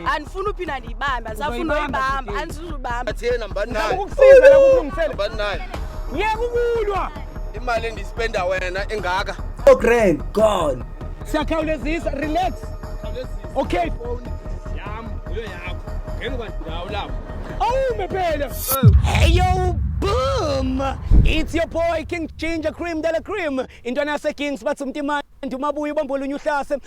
Anifuna uphinda ndiyibamba, ndisafuna uyibamba, andizuzubamba. Athena mbani naye. Ukusiza la kulungisela. Mbani naye. Yeka ukulwa. Imali endispenda wena engaka. Oh grand gone. Siyakhawulezisa, relax. Okay. Yami, uyo yakho. Ngeke kwandawo lapho. Awume phela. Hey yo, boom. It's your boy King Ginger Cream de la Cream. Intwana yase Kings bathi umntimani umabuye ubambolunya uhlase.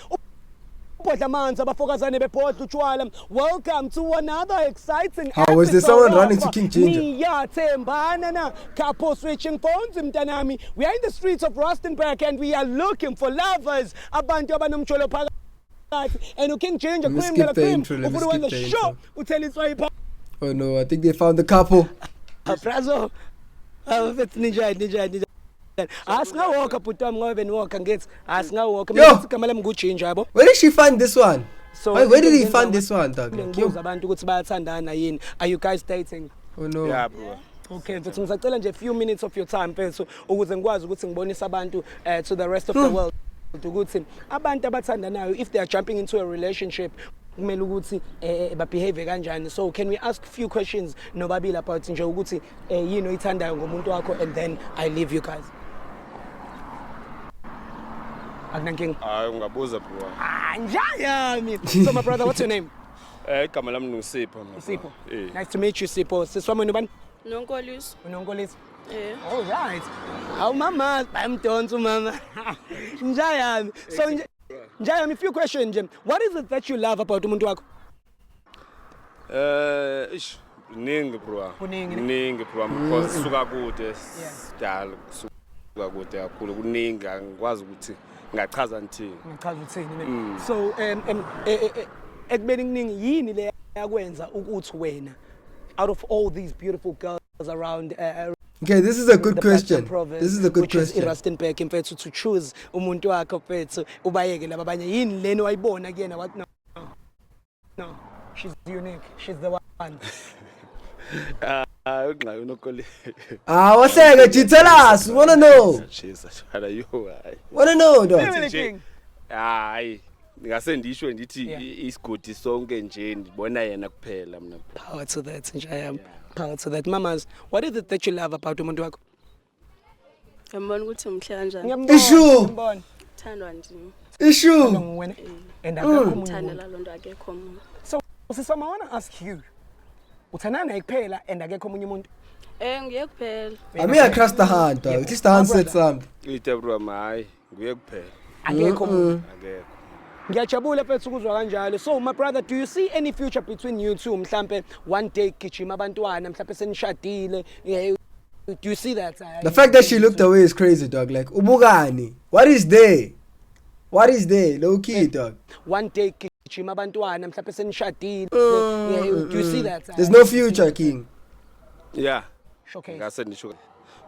Ubodla amanzi abafokazane bebhodla utshwala. Welcome to another exciting episode. How is there someone running to King Ginger? Niyathembana na couple switching phones mntanami. We are in the streets of Rustenburg and we are looking for lovers. Abantu abanomtsholo phakathi. And King Ginger Cream de la Cream. Ufuna the show. Utell it why. Oh no, I think they found the couple. Brazo. It's ninja. Asingawalka bhutam ngobe niwalka ngithi asingawalka mina igama lami nguJinja yabo. Where did she find this one? So where did he find this one, dog? Ngibuza abantu ukuthi bayathandana yini. Are you guys dating? Oh no. Yeah, bro. Okay, mfethu ngisacela nje a few minutes of your time mfethu ukuze ngikwazi ukuthi ngibonise abantu to the rest of the world ukuthi abantu abathandanayo if they are jumping into a relationship kumele ukuthi behave kanjani. So can we ask a few questions nobabili about nje ukuthi yini oyithandayo ngomuntu wakho and then I leave you guys. Akunankinga. Hayi ungabuza bro. Njayami. So my brother, what's your name? Igama lami nguSipho mina. Sipho. Nice to meet you Sipho. Siswami nobani? Nonkolisi. Unonkolisi. All right. Awu mama, bayamdonsa mama. Njayami. So Njayami, a few questions nje. What is it that you love about umuntu wakho? Ningi bro. Ningi bro because suka kude sidala suka kude kakhulu kuningi angikwazi ukuthi ngachaza nthini. Ngachaza uthini. So ekubeni kuningi yini le yakwenza ukuthi wena out of all these beautiful girls around okay, this is a good question. This is a good question. Rustenburg mfethu to choose umuntu wakho mfethu ubayeke laba abanye yini leni wayibona kuyena what no she's unique, she's the one. Ungxayo nokole. Waseke G, tell us, wanna know. Jesus, how are you? Wanna know dog. Hayi ngase ndisho ndithi isigodi sonke nje ndibona yena kuphela mina. Power to that Njayami. Power to that. Mamas, what is it that you love about umuntu wakho? Ngiyambona ukuthi umhle kanjani. Ngiyambona. Thandwa nje. Issue. And akekho umuntu. Thandela lonto akekho umuntu. So, Siswami, I want to ask you. Uthandana naye kuphela and akekho omunye umuntu? Ngiye kuphela. I mean across the hand dog. At least the hand said something. Uyithe bro hayi nguye kuphela. Akekho umuntu. Akekho. Ngiyajabula mfethu ukuzwa kanjalo. So my brother, do you see any future between you two? Mhlambe one day gijima abantwana, mhlambe senishadile. Do you see that? The fact that she looked away is crazy dog. Like ubukani. What is there? What is there? Low key dog. One day gijima abantwana, mhlambe senishadile. Do you see that? There's no future, King. Yeah. Okay. Ngase ndisho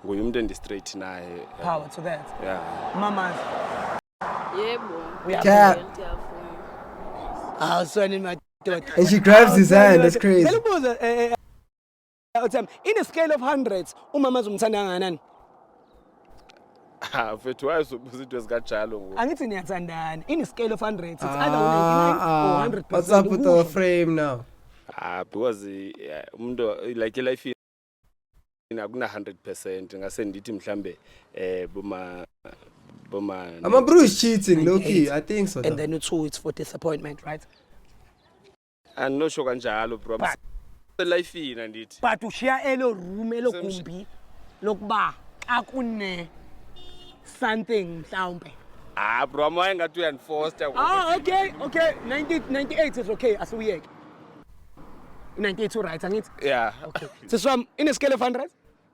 nguye umuntu endi straight naye. Power to that. Yeah. Mamas. Yebo. Cap. Son in my daughter. And she grabs his hand. That's crazy. In a scale of hundreds, umama umthanda kangakanani? Mfethu wayesobuza into ezikanjalo ngoku. Angithi niyathandana. In a scale of hundreds, it's either 99 or 100%. What's up with the frame now? Because umuntu like life akuna 100% ngase ndithi mhlambe boma My bro is cheating, low key. I think so. And then two, it's for disappointment, right? And no sho kanjalo bro. Life ina ndithi. But ushiya elo room elogumbi lokuba akune something mhlawumbe. Bro amaye ngathi uyanforce. Okay. 98 is okay. Asiyeke. 92 right, angithi? Yeah. Okay. So in a scale of 100?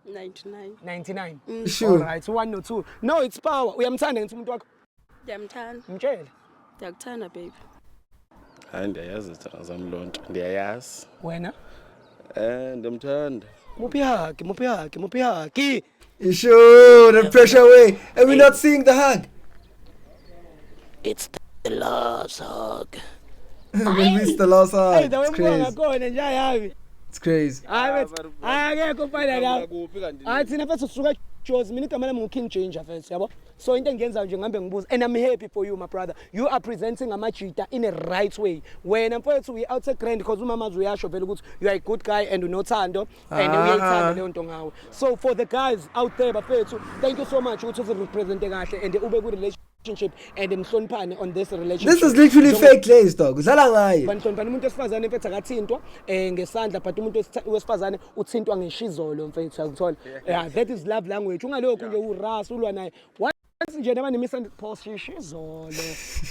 99. Sure. All right, 1 or 2. No, it's power. Uyamthanda ngithi umuntu wakho? Ngiyamthanda. Mtshela. Ngiyakuthanda baby. Hayi ndiyayazi zamlonto. Ndiyayazi. Wena? Ndimthanda. Muphi haki. Sure, the pressure away. And we're not seeing the hug. It's the last hug. We missed the last hug. It's crazy. It's crazy. Akekho fana la. Athi na mfethu suka Jozi mina igama lami ngu King Ginger mfethu yabo. So into engiyenza nje ngihambe ngibuza, and I'm happy for you my brother. You are presenting amajita in a right way. Wena mfowethu we out grand because umamazi uyasho vele ukuthi you are a good guy and unothando and uyayithanda leyo nto ngawe. So for the guys out there bafethu, thank you so much ukuthi uzirepresente kahle and ube ku relationship and nihloniphane on this relationship. This is literally fake glaze dog. Uzala ngayo. Banihloniphane umuntu wesifazane mfethu akathintwa ngesandla but umuntu wesifazane uthintwa ngeshizolo mfethu akuthola. Yeah, that is love language. Ungalokho nje uras ulwa naye. Nje nabani misandiphoshishizolo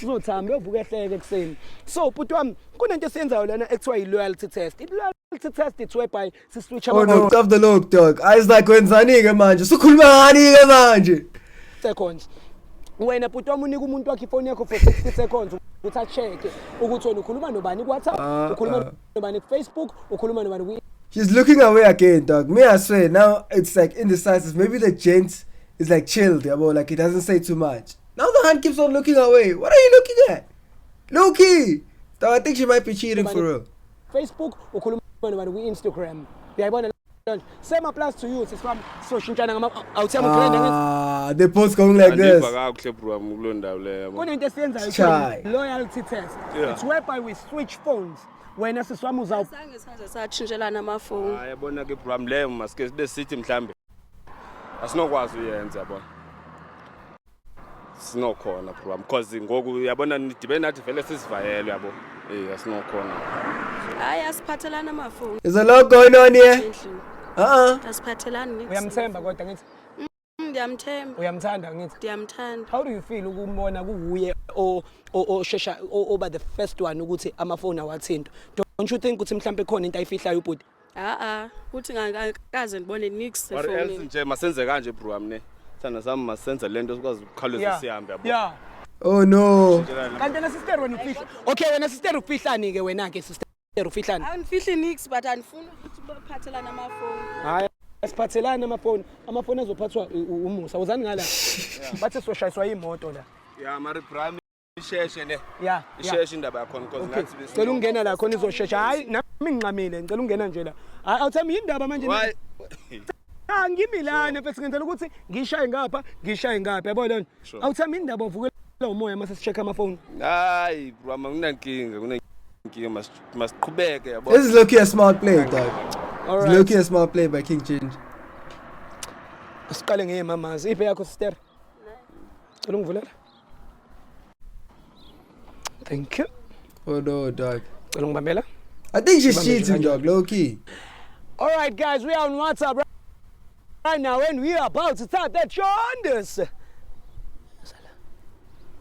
uzothamba uvuka ehleke ekseni. So bhuti wami kunento esiyenzayo lana ekuthiwa i-loyalty test. I-loyalty test it's whereby si-switch Oh no, stop the look dog. Eyes like wenzani-ke manje? Sukhuluma ngani-ke manje? Seconds. Wena bhuti wami unika umuntu wakhe ifoni yakho for 60 seconds ukuthi a-check ukuthi wena ukhuluma nobani ku-WhatsApp, ukhuluma nobani ku-Facebook, ukhuluma nobani ku. She's looking away again dog. Me I swear now it's like indecisive. Maybe the gent is like chilled, yabo, like he doesn't say too much. Now the hand keeps on looking away. What are you looking at? Low-key. Dog, I think she might be cheating for real. Facebook, ukhuluma nobani ku-Instagram. Uyayibona same applies to you siswami. So shintshana awuthema ugrande ngithi. They're both going like this. Andiva kakuhle bro kuloo ndawo leyo yabo. Kunento esiyenzayo loyalty test. It's whereby we switch phones. Wena siswami uzawuba Sange saze satshintshelana amafoni. Hayi yabona ke bro leyo masike sibe sithi mhlambe asinokwazi uyenza yabo. Sinokhona bro because ngoku yabona nidibe nathi vele sisivayele yabo. Asinokhona. Hayi asiphathelana amafoni. There's a lot going on here. Asiphathelani nix. uyamthemba kodwa ngithi Ndiyamthemba. uyamthanda ngithi. Ndiyamthanda. How do you feel ukumbona kuhuye oshesha oba the first one ukuthi amafoni awathinto? Don't you think ukuthi mhlambe khona into ayifihlayo ubhuti? Uthi ngakaze ndibone nix What else efonini. nje masenze kanje bro amne. Thana sami masenze lento sikwazi ukukhawuleza sihambe yabo. Yeah. Oh no. Kanti na sister wena ufihla. Okay wena sister ufihlani ke wena ke sister ufihlani? Angifihli nix but andifuni ukuthi baphathelana amafoni. Hayi asiphathelana amafoni azophathwa umusa. Uzani ngala? Bathi soshayiswa imoto la. Yeah mari prime isheshe ne. Yeah. Isheshe indaba yakho because ngathi bese. Cela ungena la khona izoshesha. Hayi nami ngiqamile ngicela ungena nje la. Hayi awuthami indaba manje. Why? Ngimilane mfethu ngenzela ukuthi ngishaye ngapha yabona nje. Awuthami indaba uvuke umoya mase sicheck amafoni. Hayi bro akunankinga masiqhubeke yabo. This is low-key a smart play dog. All It's right. low-key a smart play by King Change. Siqale ngeyemamazi. Iphe yakho sister? Cela ungivulela. Thank you. Oh no dog. Cela ungibambela. I think she's cheating dog, low-key. All right guys, we are on WhatsApp right now and we are about to type that Shondas.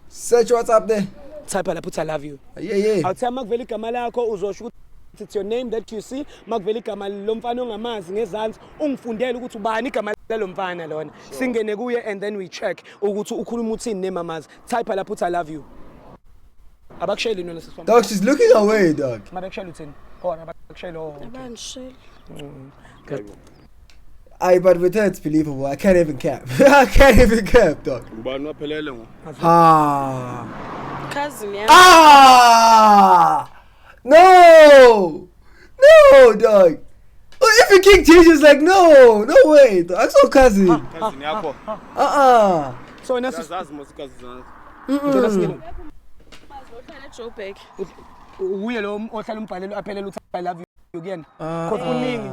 Search what's up there. Type la put I love you. Yeah. Awuthe makuvela igama lakho uzosho ukuthi it's your name that you see. Makuvela igama lomfana ongamazi ngezansi ungifundele ukuthi ubani igama lalomfana lona. Singene kuye and then we check ukuthi ukhuluma uthini nemamazi. Type la put I love you. Abakushayeli nona sisifana. Dog, she's looking away dog. Mabakushayela uthini? Abakushayela Abangishela. But with her it's believable. I can't even cap. I can't even cap dog. Ngubani waphelele ngo? Cousin yami. No, dog. Oh, if your king changes, like no way. Dog. I saw cousin. Cousin yakho. So nasi Yazazi mos cousin. ngicela singene. Uhlala eJoburg. Uye lo ohlala umbhalelo aphelela uthi I love you kuyena. Kodwa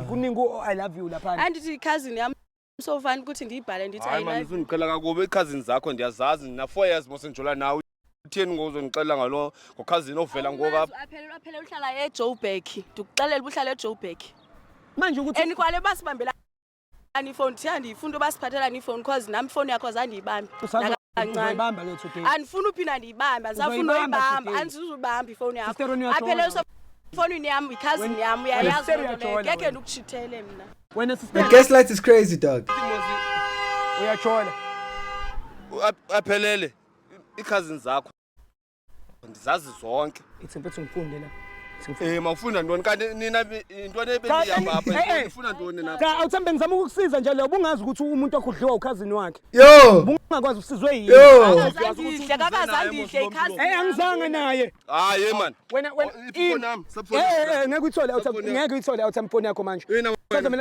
kuningi I love you lapha. Andithi cousin yami so fani ukuthi ndiyibhale ndithi Hayi man usungiqela kakubi cousins zakho ndiyazazi na 4 years mos ngijola nawe. Utheni ngozongixela ngalo cousin ovela ngokapha. Aphelela uhlala eJoburg. Ndikuxelela uhlala eJoburg. Manje ukuthi Enikwale basibambela ifoni thandi ifuna basiphathelana ifoni because nami ifoni yakho azandiyibambi. Kancane. bamba ke today. Andifuna uphinda ndiyibambe, andisafuna uyibamba, andizuzubamba ifoni yakho. Aphelela efonini yami cousin yami uyayazi into ngeke ndikushithele mina. Wena sister. The gaslight is crazy dog. Uyachola. Aphelele cousins zakho. Ndizazi zonke. Ithi mfethu ngifunde la. Mawufunda ntoni kanti nina into nebelihamba apha ufuna ntoni na? Cha awuthambe ngizama ukukusiza nje le ubungazi ukuthi umuntu okudliwa ukhazini wakhe. Yo. Ubungakwazi usizwe yini? Azandihle kakazandihle cousin. Angizange naye. Hayi man. Wena ifoni yami ngeke uyithole ngeke uyithole awuthamba ifoni yakho manje.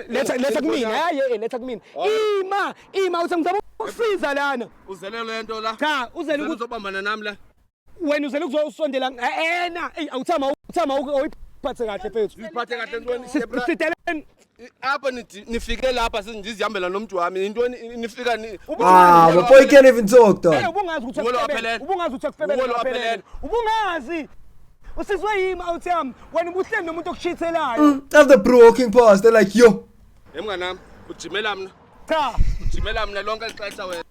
Letha kumina. Hayi letha kumina. Ima uthi ngizama Usiza lana. Uzele lento la. Cha, uzele ukuthi uzobambana nami la. wena uzele ukuzosondela ena. Ey awuthama uyiphathe kahle mfethu. Siphathe kahle ntoni? Siteleni. Apha nifike lapha sizihambela nomuntu wami. Intoni nifika ni. Ah, boy can't even talk, dog. Ubungazi ukuthi ubungazi ukuthi akufebele. Ubungazi. Usizwe yimi awuthami. Wena ubuhleli nomuntu okushithelayo. After bro walking past, they're like, yo. Emnganami, ujimela mina. Cha. Ujimela mina lonke ixesha wena.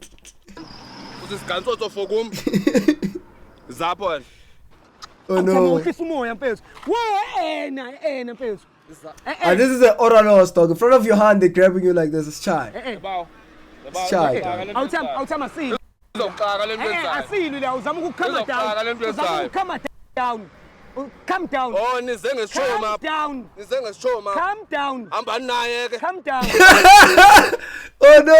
Usisigantso fokum. Zapho wena. Oh no. Uhlisa umoya mfethu. Ena mfethu. And this is an oral loss, dog. In front of your hand, they're grabbing you like this. It's shy. It's shy, dog. Awuthama asili. Uzoqaka lento enzayo. Asili la uzama ukukhama down. Calm down. Oh, nize ngeshow map. Nize ngeshow map. Calm down. Hamba naye ke. Calm down. Oh no.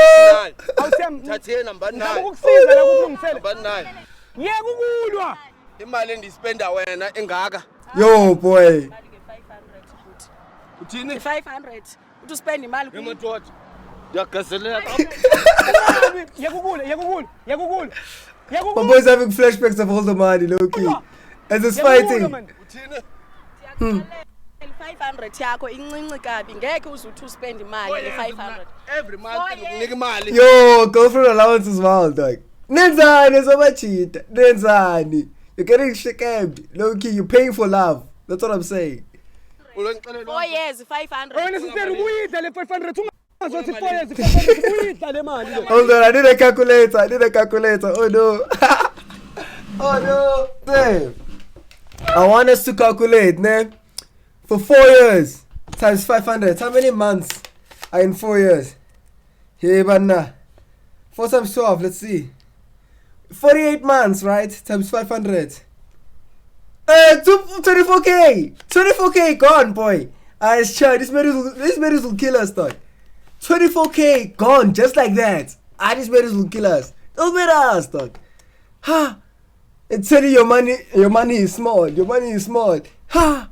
Awuthama. Thatheni hamba naye. Uzama ukusiza la ukulungisela. Hamba naye. Yeka ukulwa. Imali endispenda wena engaka. Yo, boy. Uthini? 500 uthi spend imali Ngemadoda. Yagazeleka. Yekukula. My boy's having flashbacks of all the money, low key. As it's fighting. Uthini? 500 yakho incinci kabi ngeke uzuthi spend imali le500 every month nginika imali. Yo, girlfriend allowance as well, dog. Nenzani sobachita. Nenzani. You're getting shamed. Low key, you're paying for love. That's what I'm saying. 4 years 500 wena sisele ubuyidla le 500 ungazothi 4 years 500 ubuyidla le mali. Hold on, I need a calculator. Oh no. Oh no. Damn. I want us to calculate, man. For 4 years times 500. How many months are in 4 years? Hey, banna. 4 times 12, let's see. 48 months, right? Times 500. 24k. 24k gone, boy. It's sure this marriage will kill us, dog. 24k gone just like that. This marriage will kill us. Don't matter us, dog. Ha. It's telling your money is small. Your money is small. Ha.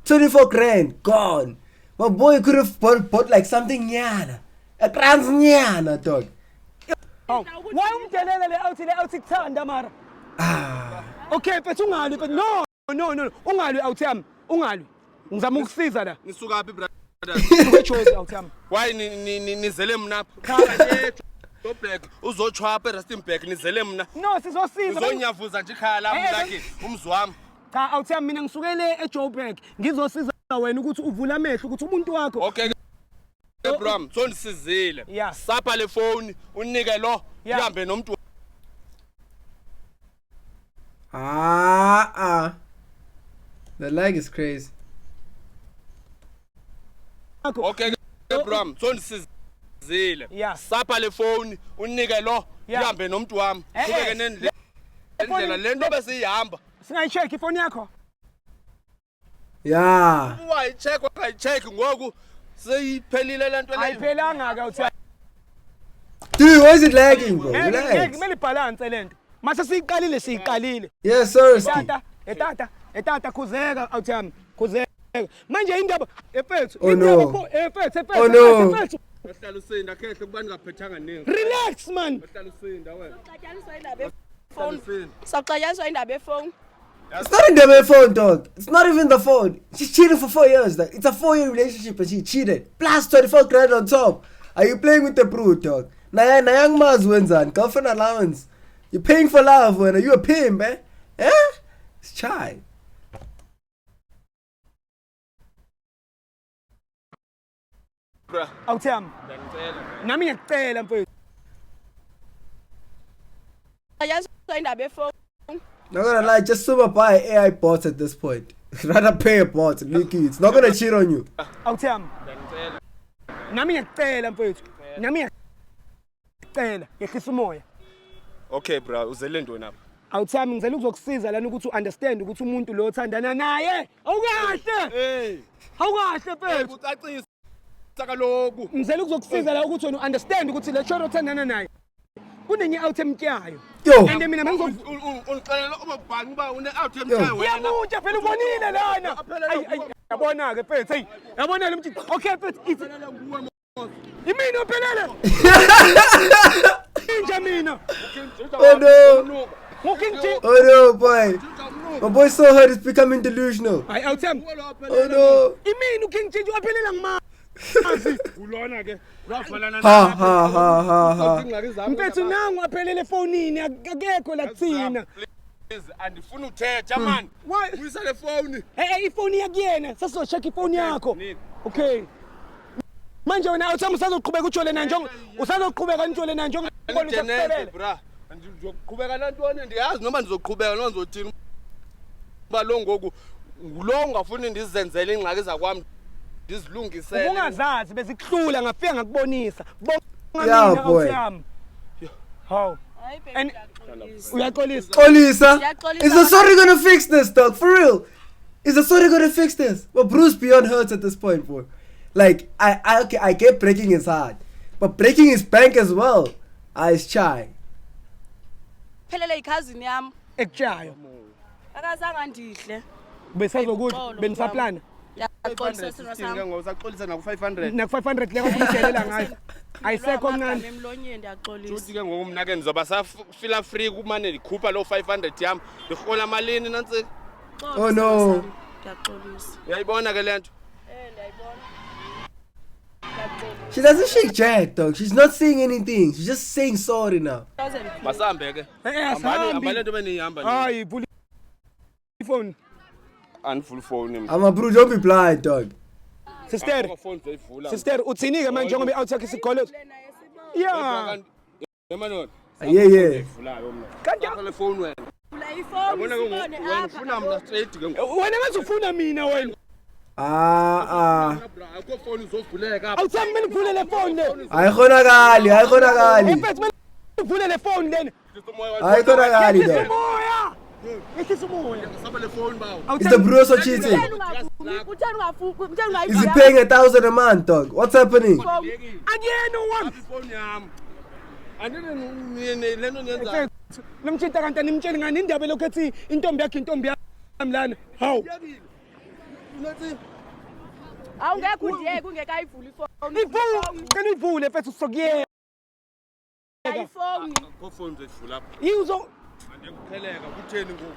24 grand gone. My boy could have bought like something nyana. A trans nyana, dog. Why umdelele le outhi kuthanda mara? Okay, but ungalwi but no. Ungalwi awuthami. Ungalwi. Ngizama ukusiza la. Nisuka phi brother? Ubechozi awuthami. Why nizele mina pha? Dobek uzochwapha eRustenburg nizele mina. No, sizosiza. Uzonyavuza nje ekhaya lami lakhe umzi wami. Cha awuthami mina ngisukele eJoburg. Ngizosiza wena ukuthi uvule amehlo ukuthi umuntu wakho. Okay. Bram, sondisizile. Yeah. Sapha le phone unike lo ihambe nomuntu. The lag is crazy. Okay, Bram, sondisizile. Yeah. Sapha le phone unike lo ihambe nomuntu wami. Kubeke nendlela lento besiyihamba. Singayicheck ifoni yakho. Yeah. Wayicheck ngoku seyiphelile lento leyo. Ayiphelanga ke uthi. Dude, why is it lagging, bro? Relax. Kumele balance lento. Mase siyiqalile. Yes, sir. Etata khuzeka awuthami. Khuzeka. Manje indaba efethu. Oh no. Efethu. Oh no. Bahlala usinda khehle kubani ngaphethanga ningi. Relax man. Bahlala usinda wena. Soxayaniswa indaba efone. It's not in the phone, dog. It's not even the phone. She cheated for 4 years. Like, it's a 4-year relationship and she cheated. Plus 24 grand on top. Are you playing with the brute, dog? Nayang Maz wins on girlfriend allowance. You're paying for love, when are you a pimp, eh? Eh? It's shy. Awuthami. Nami ngiyacela mfethu. Soxayaniswa indaba efone. Not gonna lie, just super buy AI bots at this point. Rather pay a bot, Nicky. It's not gonna cheat on you. Awuthami. Nami ngiyacela mfethu. Nami ngiyacela yehlisa umoya. Okay bro, uzele ntoni apha? Awuthami ngizela ukuzokusiza lana ukuthi uunderstand ukuthi umuntu lo othandana naye. Awukahle. Hey. Awukahle mfethu. Ucacisa kaloku. Ngizela ukuzokusiza la ukuthi wena understand ukuthi le choro othandana naye. Kunenye out emtyayo. Yo. And mina Ungixelela ubabhanga uba une out emthayo wena. Yamutsha phela ubonile lana. Yabona ke mfethu. Hey, yabona le mthithi. Okay mfethu, ithi. Yimina ophelele. Inja mina. Oh no. Ngokintshintsha. Oh no, boy. My boy so hurt is becoming delusional. Hayi awuthembi. Oh no. Imini ukintshintsha waphelela ngima. ulona ke ngafalana Ha. Mfethu nangu aphelele efonini akekho la kuthina. andifuna uthetha man uyisa le phone Ifoni yakuyena sasizocheck ifoni yakho. Okay. Manje wena awuthembi usazoqhubeka utshole na njengo usazoqhubeka nitshole na njengo ngibona usasebenza. bra ndizoqhubeka nantoni ndiyazi noma ndizoqhubeka noma ndizothini ba lo ngoku ngulo ungafuni ndizenzele ingxaki zakwami ndizilungisele Ungazazi bezikuhlula ngafika ngakubonisa. Yeah, boy. How? And uyaxolisa. Olisa, is the sorry gonna fix this, dog? For real? Is the sorry gonna fix this? But Bruce beyond hurts at this point, boy. Like, I get breaking his heart, but breaking his bank as well. It's shy. Phelele ikhazini yami. Ekutshayo. Akazange ndihle. Besazokuthi benisaplana. Yaxolisa sina sami. ngosaxolisa na ku 500 Na 500 leko kuyidelela ngayo. Ayisekho mncane. Emlonyeni ndiyaxolisa. futhi ke ngoku mina ke ndizoba safila free kumane ndikhupha lo 500 yami ndihola malini nansi Oh no. Ndiyaxolisa. uyayibona ke lento Ndiyayibona. She doesn't shake jack, dog. She's not saying anything. She's just saying sorry now. masambe ke Asambi. lento benihamba Hayi vula ifoni. full phone I'm a bro, don't be blind, dog. Sister, phone zoyivula sister uthini ke manje ngoba i-outtack isigole. Yeah. yemano Yeah. vulayo mna Kanti le phone wena Vula ifoni yabona ke sibone wena ufuna mna straight ke ngoku wena ngathi ufuna mina wena. bra akho phone uzovuleka Awuthembi mina uvule le phone le. Aykhonakali. Mfethu mina uvule le phone lena. Aykhonakali, dog. Moya. Ehlisa umoya. saba le phone bawo Is the bro so cheating? Uthani ungafuki, uthani Is he ungayivula. paying 1,000 a month, dog? What's happening? Angiyena wami. phone yami andine lento niyenza Nomtshita kanti animtsheli ngani indaba lokho ethi intombi yakhe intombi yami lana. Hawu. Awungekho undiyeke ungekayivuli ifoni. Ifoni kani ivule mfethu sokuyeka. Ifoni. akho phone zoyivula Yizo andikupheleka kutheni ngoku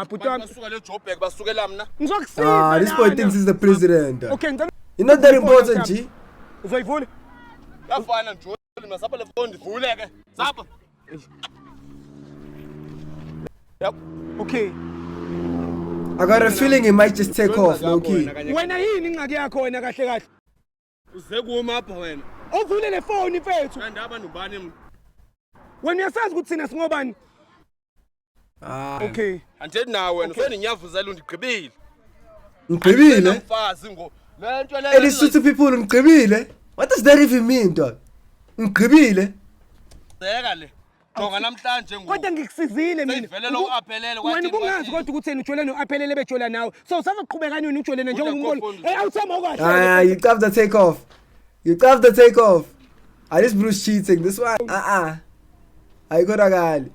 bhuti wami. basuka le Joburg basukela mna Ngizokusiza. This boy thinks he's the president, dog. Okay, ngicela You're not that important, G. uzoyivula. yafana njalo mina saba le phone ndivule ke saba Okay. I got a feeling he might just take off, low key. Wena yini ingxaki yakho wena kahle kahle? uze kuma apha wena Uvule le phone mfethu. andaba nobani mina Wena uyasazi ukuthi thina singobani? Okay. andithethi nawe wena useninyavuzelwe ndigqibile Ngqibile? mfazi ngo lento le And it's two people ngqibile? What does that even mean, dog? Ngqibile? zeka le jonga namhlanje ngo Kodwa ngikusizile mina. Seyivele lo aphelele kwathi Wena kungazi kodwa ukuthi wena ujole noaphelele bejola nawe. So usazoqhubeka nini ujole njengoba umbona? Awuthemba kahle. You have the take off. You have the take off. This Bruce cheating. This one. Aykhonakali.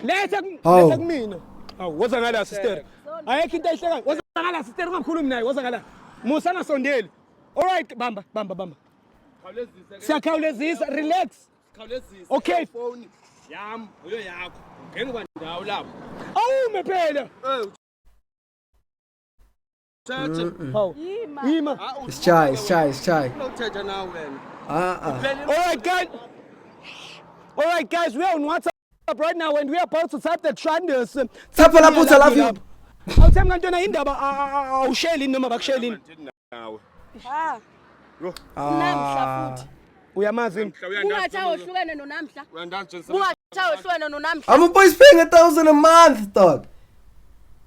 Letha Hawu. kumina. Hawu woza ngala sister. Ayekho into ehleka. Woza ngala sister ungakhulumi naye woza ngala. Musa ngasondeli. Alright bamba. Siyakhawulezisa relax. khawulezisa Okay. phone yami uyo yakho ngeni kwandawo lapho Awume phela. thathe Hawu. Yima. It's shy. uthetha nawe wena Alright guys, we are on WhatsApp right now and we are about to type the trenders. Tapha lapho uthi I love you. Awuthemba kantona indaba awusheli noma bakusheli. nawe Namhla futhi. Uyamazi. Ungathi awuhlukene nonamhla. uyandanje Ungathi awuhlukene nonamhla. I'm boy's paying 1,000 a month, dog.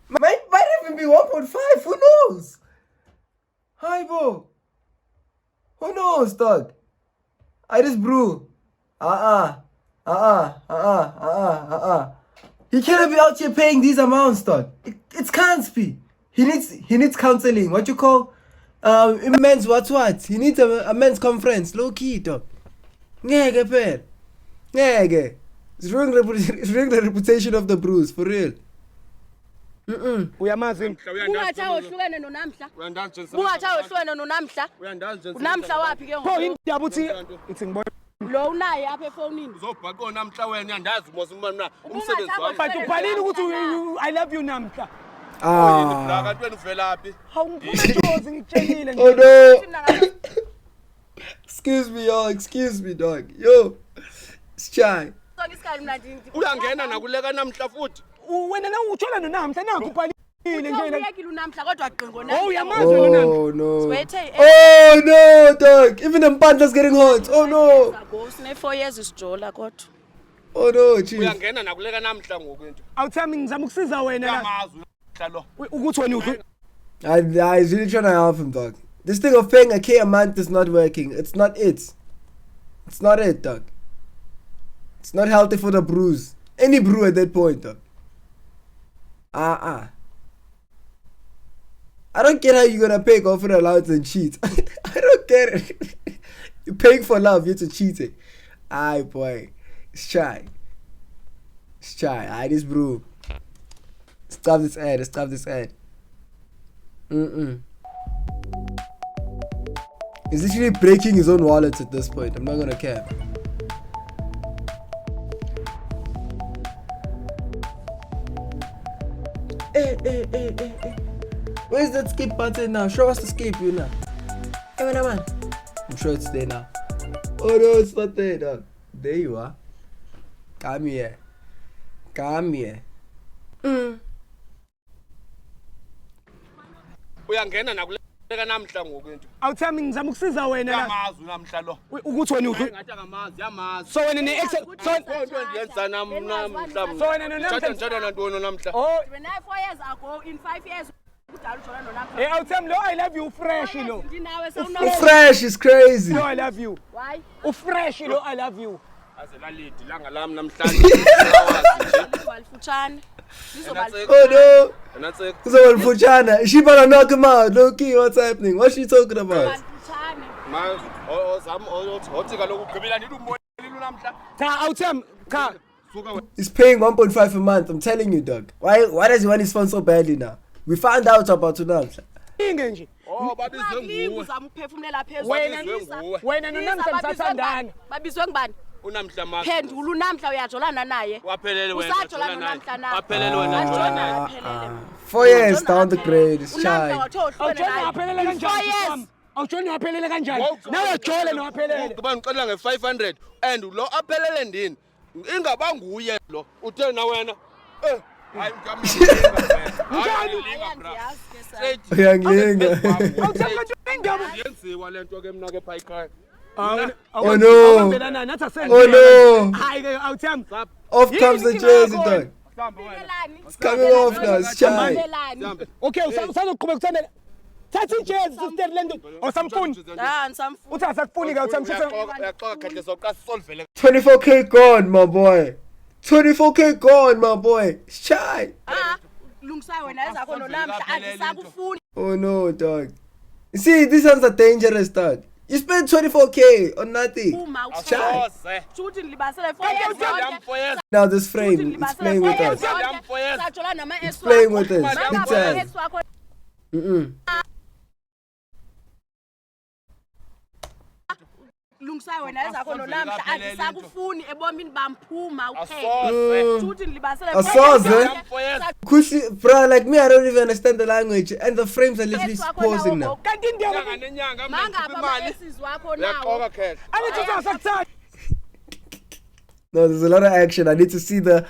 Might even be 1.5. Who knows? Hi, bro. Who knows, dog? I just brew. He cannot be out here paying these amounts, dog. It can't be. He needs counseling. What you call men's what? He needs a men's conference. Low key, dog. Ngeke phela. Ngeke. It's ruining the reputation of the Bruce, for real. Uyamazi yini? Ungathi awuhlukene nonamhla. Ungathi awuhlukene nonamhla. Unamhla wapi ke pho ngoku? indaba uthi ithi ngibona Lo unaye apha efonini. Uzobhaqa namhla wena andazi mos umsebenzi wami. but ubhalile ukuthi I love you namhla. Kanti wena uvelaphi? Hawu ngiphume ngitshelile Oh no. Excuse me, y'all. Excuse me, dog. Yo, it's Chai. Sonke isikhathi mina ndithi. Uyangena nakuleka namhla futhi. Wena na uthola nonamhla nanku ubhalile nje. Uyekile unamhla kodwa qingo na. Oh uyamazi wena namhla. Oh no. Wethe Oh no, dog. Even the Panthers getting hot. Oh no. go sine 4 years isijola kodwa. Oh no, chief. Uyangena nakuleka namhla ngoku into. Awuthami ngizama ukusiza wena la. Yamazwi namhla lo. Ukuthi wena uphi? I was really trying to help him, dog. This thing of paying a K a month is not working. It's not it. It's not it, dog. It's not healthy for the brews. Any brew at that point, dog. I don't get how you're gonna pay girlfriend allowance and cheat. I don't get it. You're paying for love, you're cheating. Aye, boy. It's Chai. It's Chai. Aye, this brew. Stop this ad. Stop this ad. He's literally breaking his own wallet at this point. I'm not gonna care. Hey. Where's that skip button now? Show us the skip, you know. Hey, man. I'm sure it's there now. Oh no, it's not there, dog. There you are. Come here. Uyangena nakuleka namhla ngoku into. Awuthami ngizama ukusiza wena la. Yamazwi namhla lo. Ukuthi wena uphi? Ngathi angamazi yamazi. So wena ne Into endiyenza namhla. So wena nonamhla. Njalo nantoni namhla. Oh, When I 4 years ago in 5 years kudala ujola nonamhla. hey awuthami lo I love you fresh lo. Ndinawe sewunawe. Fresh is crazy. No I love you. Why? Fresh lo I love you. Aze lalidi langa lami namhlanje. Walifutshane. Oh no. Natseke. So Fuchana, she better knock him out. Low key, what's happening? What's she talking about? Walifutshane. Othi kaloku ugqibela nithi umbonile namhla. Cha awuthami cha. Suka wena. He's paying 1.5 a month. I'm telling you, dog. Why does he want his phone so badly now? We found out about Tunamhla. Inge nje. Oh babizwe nguwe. Uzama ukuphefumulela phezulu. Wena nonamhla msathandana. Babizwe ngubani? Unamhla ma. Phendula unamhla uyajolana naye. Waphelele wena. Usajolana nonamhla na. Waphelele wena njona. 4 years down the grade. It's shy. Awujona waphelele kanjani? Awujona waphelele kanjani? Nawe jole nowaphelele. Kuba ngicela nge500 and lo aphelele ndini. Ingaba nguye lo. Uthe na wena. Hayi ngamlinga bra. Uyangilinga. Awuthami kanjani indaba? Yenziwa lento ke mina ke pha ekhaya. Oh no. Oh no. Hayi ke awuthami. Off comes the jersey, dog. It's coming off now. It's shy. Okay, usazoqhubeka uthandela. Thatha ijezi sister lento. Awusamfuni. Ngisamfuna. Uthi asakufuni ke awuthami sithe. Uyaxoxa khahle sokuqa solvele. 24K gone, my boy. 24K gone, my boy. It's shy. Lungisa wena ezakho nonamhla andisakufuni. Oh no, dog. You see, these ones are dangerous, dog. You spend 24K on nothing. Uma Shy. Awusoze. Futhi nilibasele 4 years. Yam 4 years. Now this frame, it's playing with us. Sajolana nama ex. It's playing with us. Big time. Lungisa wena ezakho nonamhla andisakufuni ebomini bamphuma uphele. Asoze. Futhi nilibasele Asoze? Yam 4 years. Kushi, bro, like me, I don't even understand the language. And the frames are literally pausing now. Kanti indaba Nyanga nenyanga mangapha mna imali. ama-exes wakho nawo. Uyaxoxa khahle. angithi usakuthanda. No, there's a lot of action. I need to see the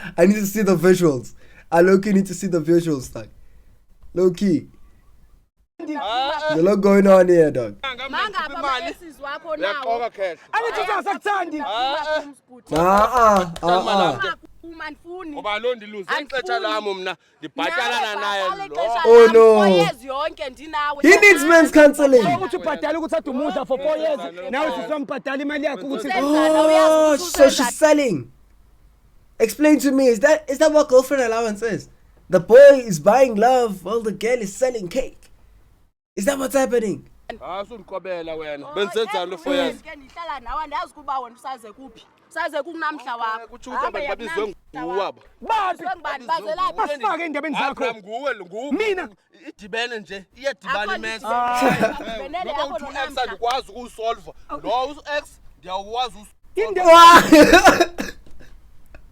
visuals. I low-key need to see the visuals, dog. Low-key. There's a lot going on here, dog. Mangapha ama-exes wakho nawo. Uyaxoxa khahle. Angithi usakuthanda. Uma ndifuni. Ngoba lo ndiluze ixesha lami mna ndibhatalana naye lo. Oh, no. 4 years yonke ndinawe. He needs men's counseling. Ukuthi ubhadala ukuthi ade umuza for 4 years. Nawe sizombhadala imali yakhe ukuthi Oh, so she's selling. Explain to me, is that what girlfriend allowance is? The boy is buying love while the girl is selling cake. Is that what's happening? Sundiqobela wena. Benzenzani lo 4 years? Ke ndihlala nawe andazi kuba wena usaze kuphi. saze kunamhla wakho kutsho ukuthi abantu babizwe nguwabo Bathi ngibani bazelapha asifake endabeni zakho. Abraham nguwe Mina idibene nje iyadibana imesi benele ngoba yakho u-2x nonamhla andikwazi ukuwusolva lo u-x ndiyawukwazi indaba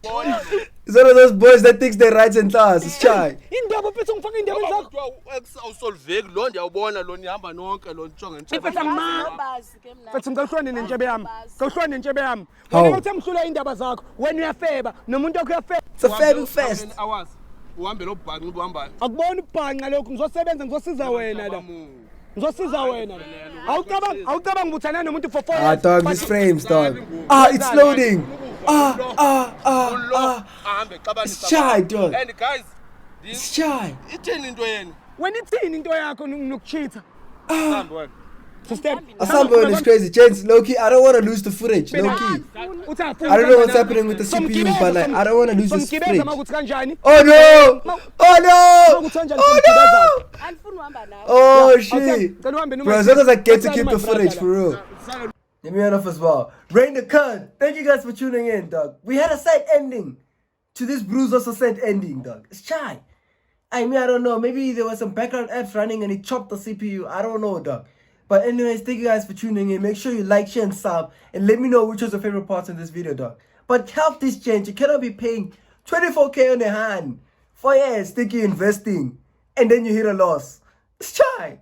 It's one of those boys that thinks they're right in class. It's shy. indaba phethe ngifake endabeni zakho. u-x awusolveki lo ndiyawubona lo nihamba nonke lo ntsho Ifetha ngima. bazi ke mina Fethi ngikuhlone nentshebe yami. Ngikuhlone nentshebe yami. How? Wena uthi mhlula indaba zakho. Wena uyafeba nomuntu wakho uyafeba. It's a fair fest. hours uhambe lo bhanqi ubuhambayo Akubona ubhanqa lokho ngizosebenza ngizosiza wena la. Ngizosiza wena la. Awucabanga ubuthana nomuntu for 4 Ah, years. dog, these frames, dog. Ah, it's loading. ahambe It's shy, dog. and guys It's shy. ithini into yenu Wena ithini into yakho nokucheater? hambe wena Sister. Asambone is crazy. Gents, low-key, I don't want to lose the footage. Low-key. I don't know what's happening with the CPU, but like, I don't want to lose this footage. Oh no! Oh no! Oh no! andifuni uhamba nawe Oh shit! Bro, as long as I get to keep the footage, for real. Let me end off as well. Rain the Khan, thank you guys for tuning in, dog. We had a sad ending to this Bruce also sad ending, dog. It's shy. I mean, I don't know. Maybe there was some background apps running and it chopped the CPU. I don't know, dog. But anyways, thank you guys for tuning in. Make sure you like, share, and sub. And let me know which was your favorite parts in this video, dog. But help this change. You cannot be paying 24K on a hand. 4 years, think you're investing. And then you hit a loss. It's shy.